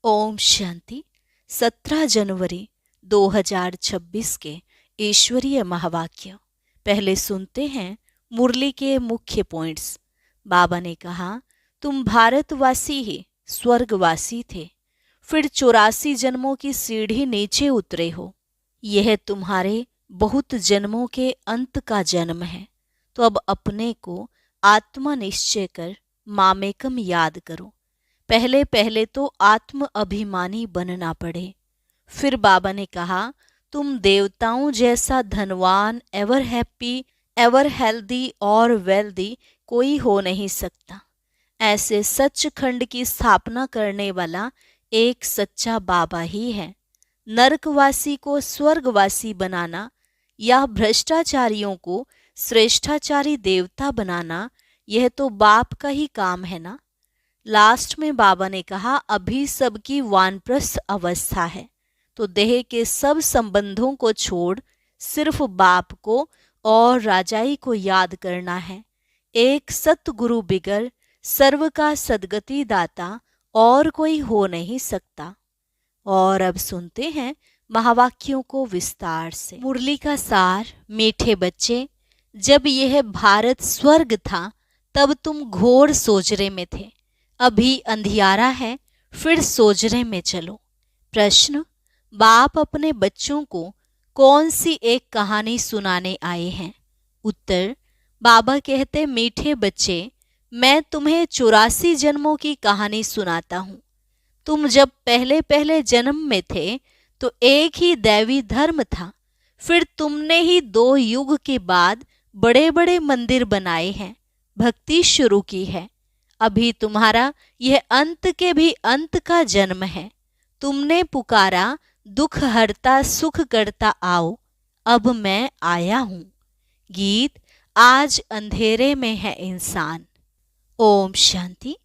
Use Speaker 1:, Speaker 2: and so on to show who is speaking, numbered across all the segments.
Speaker 1: ओम शांति। 17 जनवरी 2026 के ईश्वरीय महावाक्य। पहले सुनते हैं मुरली के मुख्य पॉइंट्स। बाबा ने कहा, तुम भारतवासी ही स्वर्गवासी थे, फिर 84 जन्मों की सीढ़ी नीचे उतरे हो। यह तुम्हारे बहुत जन्मों के अंत का जन्म है। तो अब अपने को आत्मा निश्चय कर मामेकम याद करो। पहले पहले तो आत्म अभिमानी बनना पड़े। फिर बाबा ने कहा, तुम देवताओं जैसा धनवान, एवर हैप्पी, एवर हेल्दी और वेल्दी कोई हो नहीं सकता। ऐसे सचखंड की स्थापना करने वाला एक सच्चा बाबा ही है। नरकवासी को स्वर्गवासी बनाना या भ्रष्टाचारियों को श्रेष्ठाचारी देवता बनाना, यह तो बाप का ही काम है ना। लास्ट में बाबा ने कहा, अभी सबकी वानप्रस्थ अवस्था है, तो देह के सब संबंधों को छोड़ सिर्फ बाप को और राजाई को याद करना है। एक सतगुरु बिगर सर्व का सदगति दाता और कोई हो नहीं सकता। और अब सुनते हैं महावाक्यों को विस्तार से। मुरली का सार। मीठे बच्चे, जब यह भारत स्वर्ग था तब तुम घोर सोजरे में थे। अभी अंधियारा है, फिर सोजरे में चलो। प्रश्न, बाप अपने बच्चों को कौन सी एक कहानी सुनाने आए हैं? उत्तर, बाबा कहते, मीठे बच्चे, मैं तुम्हें 84 जन्मों की कहानी सुनाता हूँ। तुम जब पहले पहले जन्म में थे तो एक ही दैवी धर्म था। फिर तुमने ही 2 युग के बाद बड़े बड़े मंदिर बनाए हैं, भक्ति शुरू की है। अभी तुम्हारा यह अंत के भी अंत का जन्म है। तुमने पुकारा, दुख हरता सुख करता आओ, अब मैं आया हूँ। गीत। आज अंधेरे में है इंसान। ओम शांति।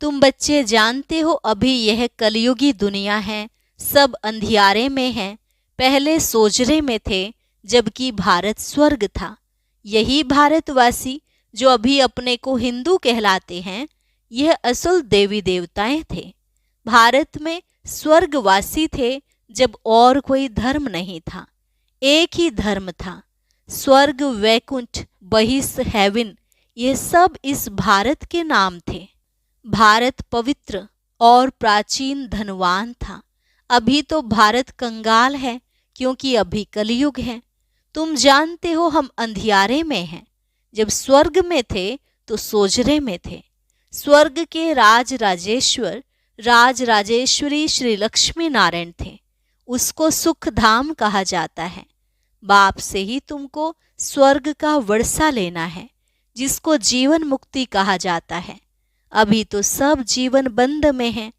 Speaker 1: तुम बच्चे जानते हो, अभी यह कलयुगी दुनिया है, सब अंधियारे में है। पहले सोजरे में थे, जबकि भारत स्वर्ग था। यही भारतवासी जो अभी अपने को हिंदू कहलाते हैं, यह असल देवी देवताएं थे। भारत में स्वर्गवासी थे जब और कोई धर्म नहीं था, एक ही धर्म था। स्वर्ग, वैकुंठ, बहिस, हेवन, ये सब इस भारत के नाम थे। भारत पवित्र और प्राचीन धनवान था। अभी तो भारत कंगाल है, क्योंकि अभी कलयुग है। तुम जानते हो हम अंधियारे में हैं। जब स्वर्ग में थे तो सोजरे में थे। स्वर्ग के राज राजेश्वर, राज राजेश्वरी श्री लक्ष्मी नारायण थे। उसको सुख धाम कहा जाता है। बाप से ही तुमको स्वर्ग का वर्षा लेना है, जिसको जीवन मुक्ति कहा जाता है। अभी तो सब जीवन बंद में है।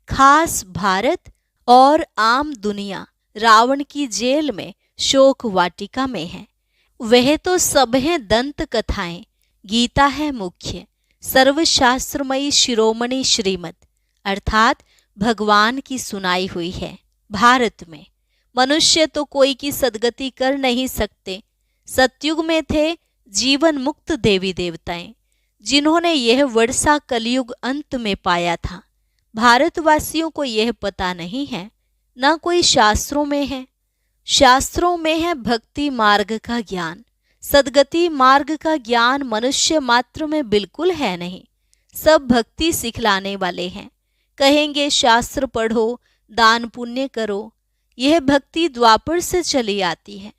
Speaker 1: खास भारत और आम दुनिया रावण की जेल में, शोक वाटिका में है। वह तो सब हैं दंत कथाएं, गीता है मुख्य, सर्वशास्त्रमयी शिरोमणि श्रीमत अर्थात भगवान की सुनाई हुई है। भारत में मनुष्य तो कोई की सदगति कर नहीं सकते। सतयुग में थे जीवन मुक्त देवी देवताएं, जिन्होंने यह वर्षा कलयुग अंत में पाया था। भारतवासियों को यह पता नहीं है, न कोई शास्त्रों में है। शास्त्रों में है भक्ति मार्ग का ज्ञान। सदगति मार्ग का ज्ञान मनुष्य मात्र में बिल्कुल है नहीं। सब भक्ति सिखलाने वाले हैं। कहेंगे शास्त्र पढ़ो, दान पुण्य करो। यह भक्ति द्वापर से चली आती है।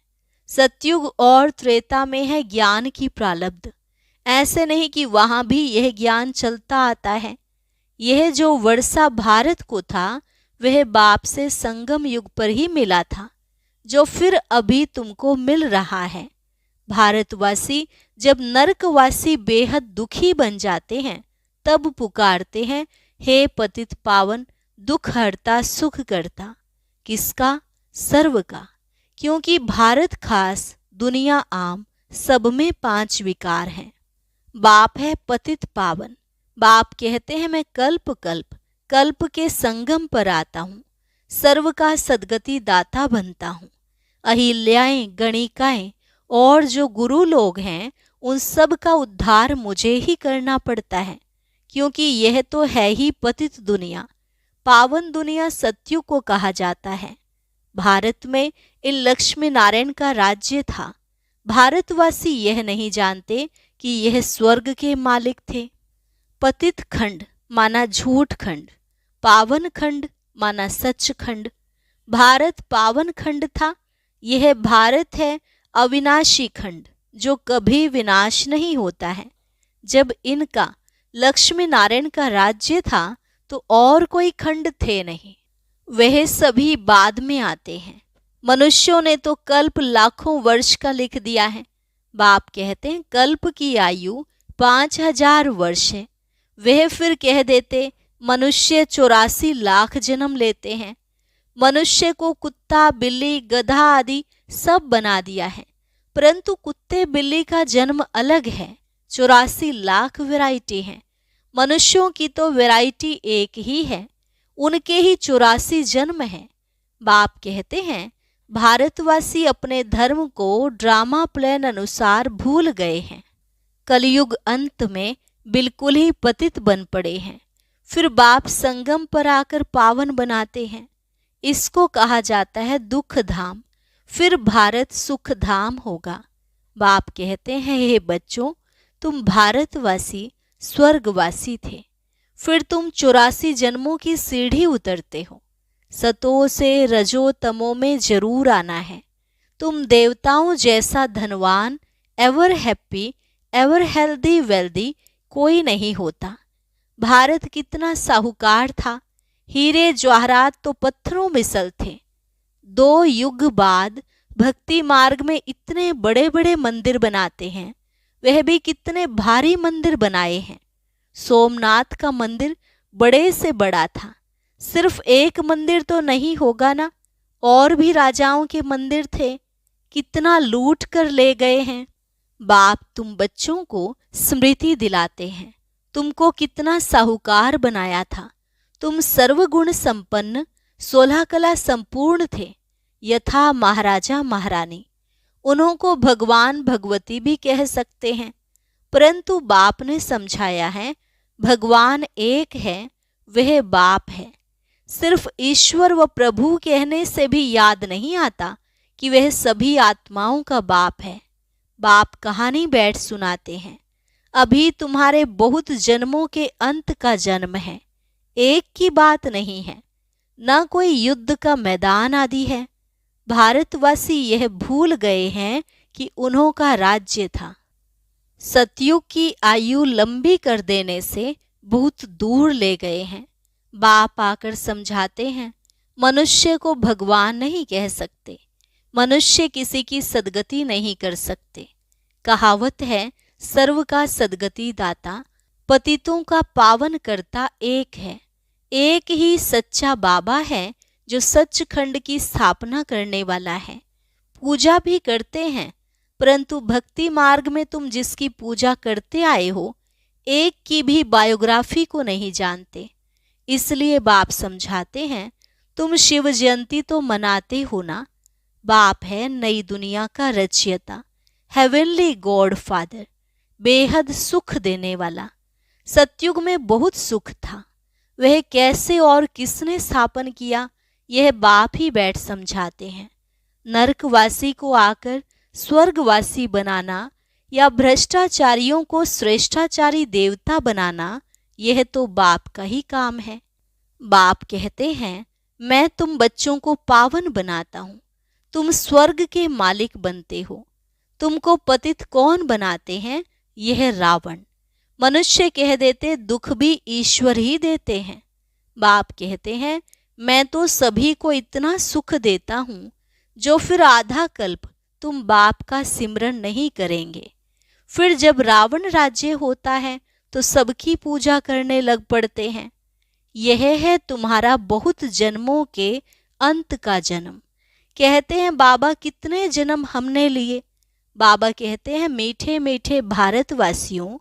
Speaker 1: सतयुग और त्रेता में है ज्ञान की प्रालब्ध। ऐसे नहीं कि वहां भी यह ज्ञान चलता आता है। यह जो वर्षा भारत को था, वह बाप से संगम युग पर ही मिला था, जो फिर अभी तुमको मिल रहा है। भारतवासी जब नरकवासी बेहद दुखी बन जाते हैं, तब पुकारते हैं, हे पतित पावन, दुख हरता सुख करता। किसका? सर्व का। क्योंकि भारत खास, दुनिया आम, सब में 5 विकार हैं। बाप है पतित पावन। बाप कहते हैं, मैं कल्प कल्प कल्प के संगम पर आता हूँ, सर्व का सदगति दाता बनता हूँ। अहिल्याएं, गणिकाएं और जो गुरु लोग हैं, उन सब का उद्धार मुझे ही करना पड़ता है, क्योंकि यह तो है ही पतित दुनिया। पावन दुनिया सतयुग को कहा जाता है। भारत में इन लक्ष्मी नारायण का राज्य था। भारतवासी यह नहीं जानते कि यह स्वर्ग के मालिक थे। पतित खंड माना झूठ खंड, पावन खंड माना सच खंड। भारत पावन खंड था। यह भारत है अविनाशी खंड, जो कभी विनाश नहीं होता है। जब इनका लक्ष्मी नारायण का राज्य था तो और कोई खंड थे नहीं, वह सभी बाद में आते हैं। मनुष्यों ने तो कल्प लाखों वर्ष का लिख दिया है। बाप कहते हैं कल्प की आयु 5000 वर्ष है। वह फिर कह देते मनुष्य 84 लाख जन्म लेते हैं। मनुष्य को कुत्ता, बिल्ली, गधा आदि सब बना दिया है, परंतु कुत्ते बिल्ली का जन्म अलग है। 84 लाख वैरायटी है। मनुष्यों की तो वैरायटी एक ही है, उनके ही 84 जन्म हैं। बाप कहते हैं भारतवासी अपने धर्म को ड्रामा प्लान अनुसार भूल गए हैं। कलयुग अंत में बिल्कुल ही पतित बन पड़े हैं। फिर बाप संगम पर आकर पावन बनाते हैं। इसको कहा जाता है दुख धाम। फिर भारत सुख धाम होगा। बाप कहते हैं हे बच्चों, तुम भारतवासी स्वर्गवासी थे, फिर तुम 84 जन्मों की सीढ़ी उतरते हो। सतो से रजो तमो में जरूर आना है। तुम देवताओं जैसा धनवान, ever happy, ever healthy wealthy कोई नहीं होता। भारत कितना साहूकार था। हीरे जवाहरात तो पत्थरों मिसल थे। 2 युग बाद भक्ति मार्ग में इतने बड़े बड़े मंदिर बनाते हैं, वह भी कितने भारी मंदिर बनाए हैं। सोमनाथ का मंदिर बड़े से बड़ा था। सिर्फ एक मंदिर तो नहीं होगा ना, और भी राजाओं के मंदिर थे। कितना लूट कर ले गए हैं। बाप तुम बच्चों को स्मृति दिलाते हैं, तुमको कितना साहूकार बनाया था। तुम सर्वगुण संपन्न, 16 कला संपूर्ण थे, यथा महाराजा महारानी। उन्हों को भगवान भगवती भी कह सकते हैं, परंतु बाप ने समझाया है भगवान एक है, वह बाप है। सिर्फ ईश्वर व प्रभु कहने से भी याद नहीं आता कि वह सभी आत्माओं का बाप है। बाप कहानी बैठ सुनाते हैं। अभी तुम्हारे बहुत जन्मों के अंत का जन्म है, एक की बात नहीं है। न कोई युद्ध का मैदान आदि है। भारतवासी यह भूल गए हैं कि उन्हों का राज्य था। सतयुग की आयु लंबी कर देने से बहुत दूर ले गए हैं। बाप आकर समझाते हैं मनुष्य को भगवान नहीं कह सकते। मनुष्य किसी की सद्गति नहीं कर सकते। कहावत है सर्व का सद्गति दाता, पतितों का पावन करता एक है। एक ही सच्चा बाबा है जो सचखंड की स्थापना करने वाला है। पूजा भी करते हैं, परंतु भक्ति मार्ग में तुम जिसकी पूजा करते आए हो, एक की भी बायोग्राफी को नहीं जानते। इसलिए बाप समझाते हैं तुम शिव जयंती तो मनाते हो ना। बाप है नई दुनिया का रचयिता, हेवनली गॉड फादर, बेहद सुख देने वाला। सतयुग में बहुत सुख था, वह कैसे और किसने स्थापन किया, यह बाप ही बैठ समझाते हैं। नरकवासी को आकर स्वर्गवासी बनाना या भ्रष्टाचारियों को श्रेष्ठाचारी देवता बनाना, यह तो बाप का ही काम है। बाप कहते हैं मैं तुम बच्चों को पावन बनाता हूँ, तुम स्वर्ग के मालिक बनते हो। तुमको पतित कौन बनाते हैं? यह रावण। मनुष्य कह देते दुख भी ईश्वर ही देते हैं। बाप कहते हैं मैं तो सभी को इतना सुख देता हूँ जो फिर आधा कल्प तुम बाप का सिमरन नहीं करेंगे। फिर जब रावण राज्य होता है तो सबकी पूजा करने लग पड़ते हैं। यह है तुम्हारा बहुत जन्मों के अंत का जन्म। कहते हैं बाबा कितने जन्म हमने लिए। बाबा कहते हैं मीठे मीठे भारतवासियों,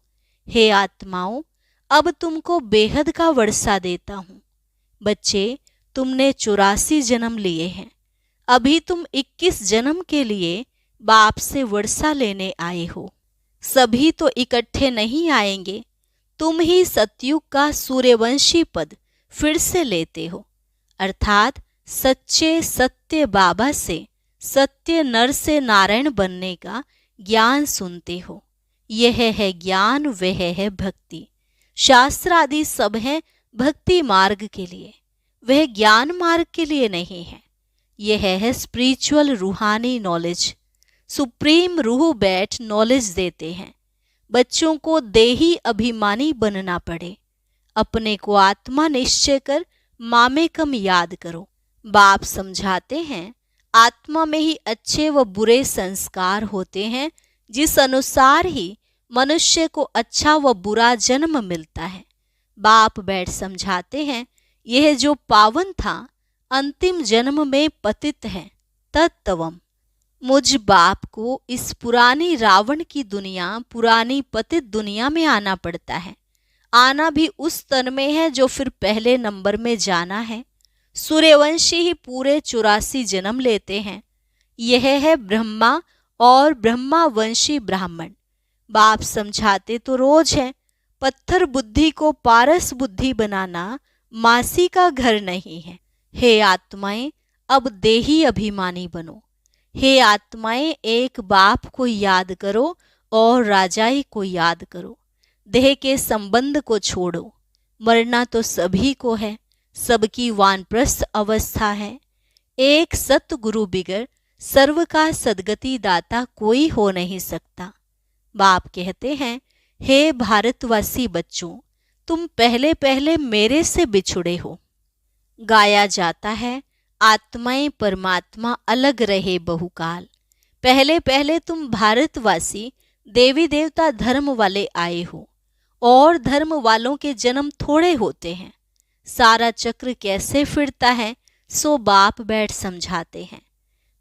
Speaker 1: हे आत्माओं, अब तुमको बेहद का वर्षा देता हूँ। बच्चे तुमने 84 जन्म लिए हैं, अभी तुम 21 जन्म के लिए बाप से वर्षा लेने आए हो। सभी तो इकट्ठे नहीं आएंगे। तुम ही सतयुग का सूर्यवंशी पद फिर से लेते हो, अर्थात सच्चे सत्य बाबा से, सत्य नर से नारायण बनने का ज्ञान सुनते हो। यह है ज्ञान, वह है भक्ति। शास्त्र आदि सब है भक्ति मार्ग के लिए, वह ज्ञान मार्ग के लिए नहीं है। यह है स्पिरिचुअल रूहानी नॉलेज। सुप्रीम रूह बैठ नॉलेज देते हैं। बच्चों को देही अभिमानी बनना पड़े, अपने को आत्मा निश्चय कर मामे कम याद करो। बाप समझाते हैं आत्मा में ही अच्छे व बुरे संस्कार होते हैं, जिस अनुसार ही मनुष्य को अच्छा व बुरा जन्म मिलता है। बाप बैठ समझाते हैं यह जो पावन था अंतिम जन्म में पतित है। तत्वम मुझ बाप को इस पुरानी रावण की दुनिया, पुरानी पतित दुनिया में आना पड़ता है। आना भी उस तन में है जो फिर पहले नंबर में जाना है। सूर्यवंशी ही पूरे 84 जन्म लेते हैं। यह है ब्रह्मा और ब्रह्मावंशी ब्राह्मण। बाप समझाते तो रोज है, पत्थर बुद्धि को पारस बुद्धि बनाना मासी का घर नहीं है। हे आत्माएं, अब देही अभिमानी बनो। हे आत्माएं, एक बाप को याद करो और राजाई को याद करो। देह के संबंध को छोड़ो। मरना तो सभी को है, सबकी वानप्रस्थ अवस्था है। एक सतगुरु बिगर सर्व का सदगति दाता कोई हो नहीं सकता। बाप कहते हैं, हे भारतवासी बच्चों, तुम पहले पहले मेरे से बिछुड़े हो। गाया जाता है, आत्माएं परमात्मा अलग रहे बहुकाल। पहले पहले तुम भारतवासी देवी देवता धर्म वाले आए हो, और धर्म वालों के जन्म थोड़े होते हैं। सारा चक्र कैसे फिरता है सो बाप बैठ समझाते हैं।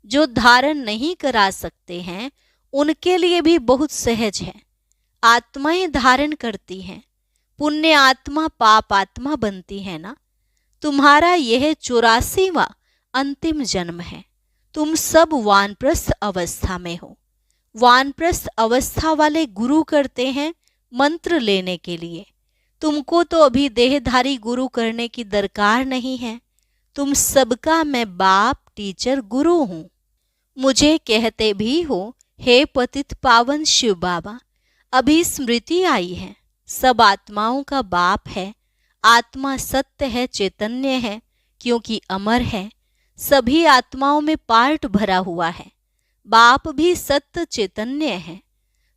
Speaker 1: जो धारण नहीं करा सकते हैं उनके लिए भी बहुत सहज है। आत्माएं धारण करती हैं, पुण्य आत्मा पाप आत्मा बनती है ना। तुम्हारा यह 84वां अंतिम जन्म है। तुम सब वानप्रस्थ अवस्था में हो। वानप्रस्थ अवस्था वाले गुरु करते हैं मंत्र लेने के लिए। तुमको तो अभी देहधारी गुरु करने की दरकार नहीं है। तुम सबका मैं बाप, टीचर, गुरु हूँ। मुझे कहते भी हो, हे पतित पावन शिव बाबा। अभी स्मृति आई है, सब आत्माओं का बाप है। आत्मा सत्य है, चैतन्य है, क्योंकि अमर है। सभी आत्माओं में पार्ट भरा हुआ है। बाप भी सत्य चैतन्य है।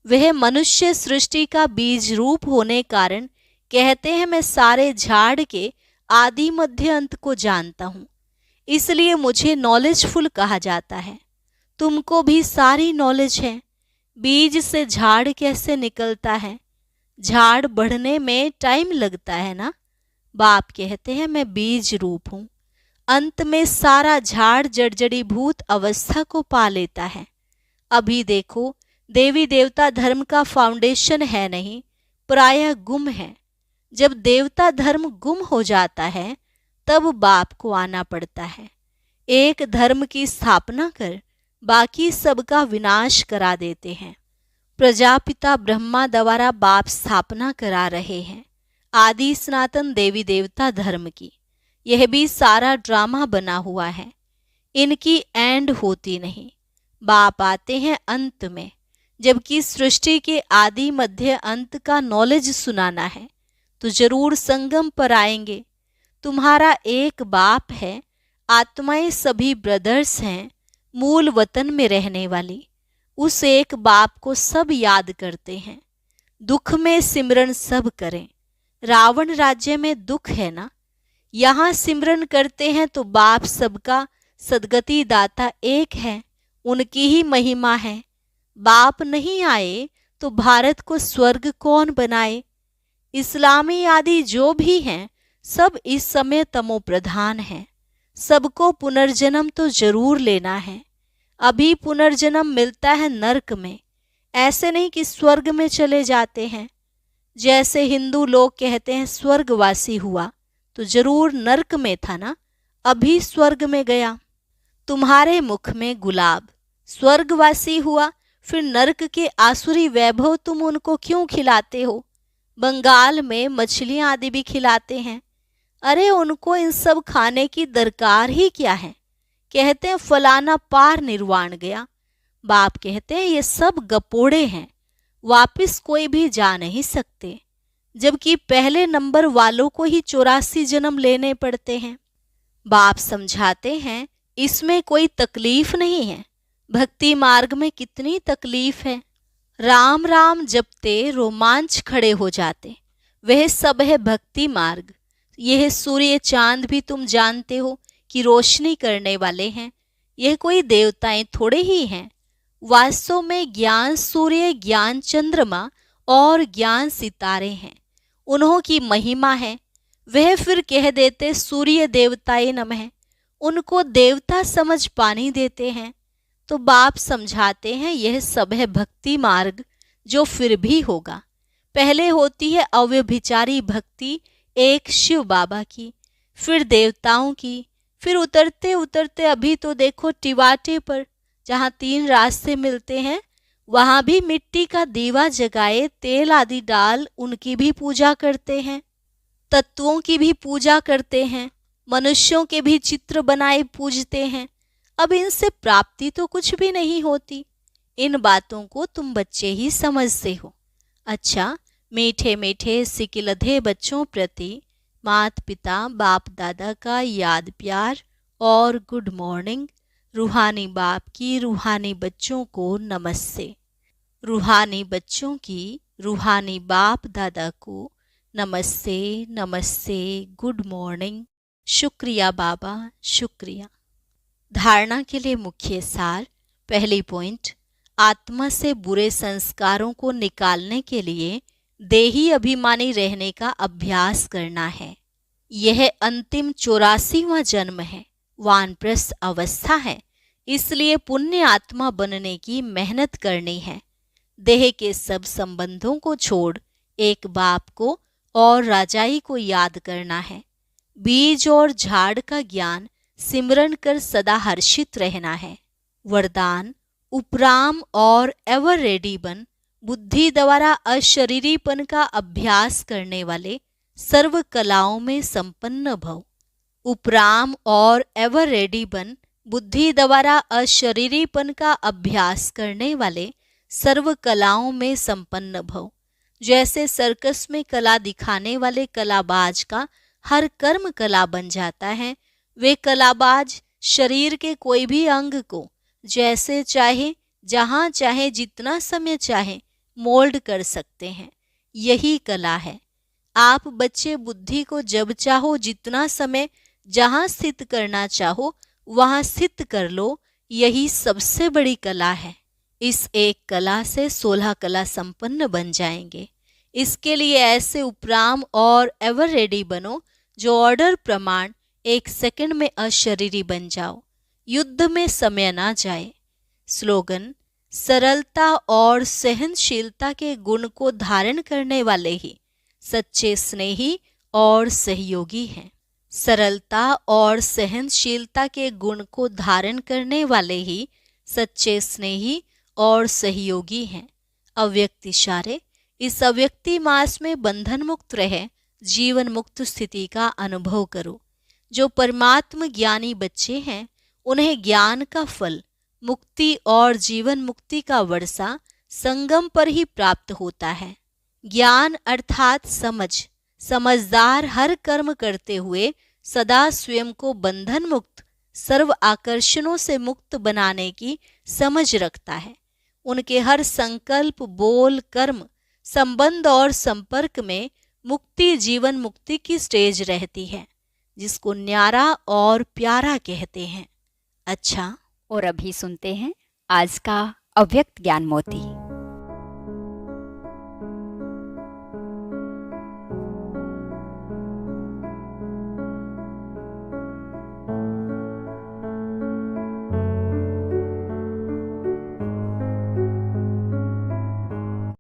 Speaker 1: वह मनुष्य सृष्टि का बीज रूप होने कारण कहते हैं मैं सारे झाड़ के आदि मध्य अंत को जानता हूँ, इसलिए मुझे नॉलेजफुल कहा जाता है। तुमको भी सारी नॉलेज है। बीज से झाड़ कैसे निकलता है, झाड़ बढ़ने में टाइम लगता है ना। बाप कहते हैं मैं बीज रूप हूँ। अंत में सारा झाड़ जड़जड़ी भूत अवस्था को पा लेता है। अभी देखो, देवी देवता धर्म का फाउंडेशन है नहीं, प्रायः गुम है। जब देवता धर्म गुम हो जाता है तब बाप को आना पड़ता है। एक धर्म की स्थापना कर बाकी सबका विनाश करा देते हैं। प्रजापिता ब्रह्मा द्वारा बाप स्थापना करा रहे हैं आदि सनातन देवी देवता धर्म की। यह भी सारा ड्रामा बना हुआ है, इनकी एंड होती नहीं। बाप आते हैं अंत में, जबकि सृष्टि के आदि मध्य अंत का नॉलेज सुनाना है तो जरूर संगम पर आएंगे। तुम्हारा एक बाप है, आत्माएं सभी ब्रदर्स हैं, मूल वतन में रहने वाली। उस एक बाप को सब याद करते हैं। दुख में सिमरन सब करें। रावण राज्य में दुख है ना, यहाँ सिमरन करते हैं तो बाप सबका सदगति दाता एक है, उनकी ही महिमा है। बाप नहीं आए तो भारत को स्वर्ग कौन बनाए। इस्लामी आदि जो भी हैं सब इस समय तमो प्रधान हैं। सबको पुनर्जन्म तो जरूर लेना है। अभी पुनर्जन्म मिलता है नरक में, ऐसे नहीं कि स्वर्ग में चले जाते हैं। जैसे हिंदू लोग कहते हैं स्वर्गवासी हुआ, तो जरूर नरक में था ना, अभी स्वर्ग में गया। तुम्हारे मुख में गुलाब, स्वर्गवासी हुआ, फिर नरक के आसुरी वैभव तुम उनको क्यों खिलाते हो। बंगाल में मछलियां आदि भी खिलाते हैं। अरे उनको इन सब खाने की दरकार ही क्या है। कहते हैं फलाना पार निर्वाण गया। बाप कहते हैं ये सब गपोड़े हैं, वापिस कोई भी जा नहीं सकते, जबकि पहले नंबर वालों को ही 84 जन्म लेने पड़ते हैं। बाप समझाते हैं इसमें कोई तकलीफ नहीं है। भक्ति मार्ग में कितनी तकलीफ है। राम राम जपते रोमांच खड़े हो जाते, वह सब है भक्ति मार्ग। यह सूर्य चांद भी तुम जानते हो कि रोशनी करने वाले हैं, यह कोई देवताएं थोड़े ही हैं। वास्तव में ज्ञान सूर्य, ज्ञान चंद्रमा और ज्ञान सितारे हैं, उन्हों की महिमा है। वह फिर कह देते सूर्य देवताए नमः, उनको देवता समझ पानी देते हैं। तो बाप समझाते हैं यह सब है भक्ति मार्ग, जो फिर भी होगा। पहले होती है अव्यभिचारी भक्ति, एक शिव बाबा की, फिर देवताओं की, फिर उतरते उतरते अभी तो देखो टिवाटे पर जहाँ 3 रास्ते मिलते हैं, वहां भी मिट्टी का दीवा जगाए तेल आदि डाल उनकी भी पूजा करते हैं। तत्वों की भी पूजा करते हैं, मनुष्यों के भी चित्र बनाए पूजते हैं। अब इनसे प्राप्ति तो कुछ भी नहीं होती। इन बातों को तुम बच्चे ही समझते हो। अच्छा, मीठे मीठे सिकिलधे बच्चों प्रति माता पिता बाप दादा का याद प्यार और गुड मॉर्निंग। रूहानी बाप की रूहानी बच्चों को नमस्ते। रूहानी बच्चों की रूहानी बाप दादा को नमस्ते नमस्ते, गुड मॉर्निंग। शुक्रिया बाबा, शुक्रिया। धारणा के लिए मुख्य सार। पहली पॉइंट, आत्मा से बुरे संस्कारों को निकालने के लिए देही अभिमानी रहने का अभ्यास करना है। यह अंतिम 84वां जन्म है, वानप्रस्थ अवस्था है, इसलिए पुण्य आत्मा बनने की मेहनत करनी है। देह के सब संबंधों को छोड़ एक बाप को और राजाई को याद करना है। बीज और झाड़ का ज्ञान सिमरन कर सदा हर्षित रहना है। वरदान, उपराम और एवर रेडी बन, बुद्धि द्वारा अशरीरीपन का अभ्यास करने वाले सर्व कलाओं में संपन्न भव। उपराम और एवर रेडी बन, बुद्धि द्वारा अशरीरीपन का अभ्यास करने वाले सर्व कलाओं में संपन्न भव। जैसे सर्कस में कला दिखाने वाले कलाबाज का हर कर्म कला बन जाता है, वे कलाबाज शरीर के कोई भी अंग को जैसे चाहे, जहां चाहे, जितना समय चाहे मोल्ड कर सकते हैं। यही कला है। आप बच्चे बुद्धि को जब चाहो, जितना समय, जहां स्थित करना चाहो वहां स्थित कर लो। यही सबसे बड़ी कला है। इस एक कला से 16 कला संपन्न बन जाएंगे। इसके लिए ऐसे उपराम और एवर रेडी बनो जो ऑर्डर प्रमाण 1 सेकंड में अशरीरी बन जाओ, युद्ध में समय ना जाए। स्लोगन, सरलता और सहनशीलता के गुण को धारण करने वाले ही सच्चे स्नेही और सहयोगी हैं। सरलता और सहनशीलता के गुण को धारण करने वाले ही सच्चे स्नेही और सहयोगी हैं। अव्यक्त इशारे, इस अव्यक्ति मास में बंधन मुक्त रहे जीवन मुक्त स्थिति का अनुभव करो। जो परमात्म ज्ञानी बच्चे हैं उन्हें ज्ञान का फल, मुक्ति और जीवन मुक्ति का वर्षा संगम पर ही प्राप्त होता है। ज्ञान अर्थात समझदार हर कर्म करते हुए सदा स्वयं को बंधन मुक्त, सर्व आकर्षणों से मुक्त बनाने की समझ रखता है। उनके हर संकल्प, बोल, कर्म, संबंध और संपर्क में मुक्ति, जीवन मुक्ति की स्टेज रहती है, जिसको न्यारा और प्यारा कहते हैं। अच्छा,
Speaker 2: और अभी सुनते हैं आज का अव्यक्त ज्ञान मोती।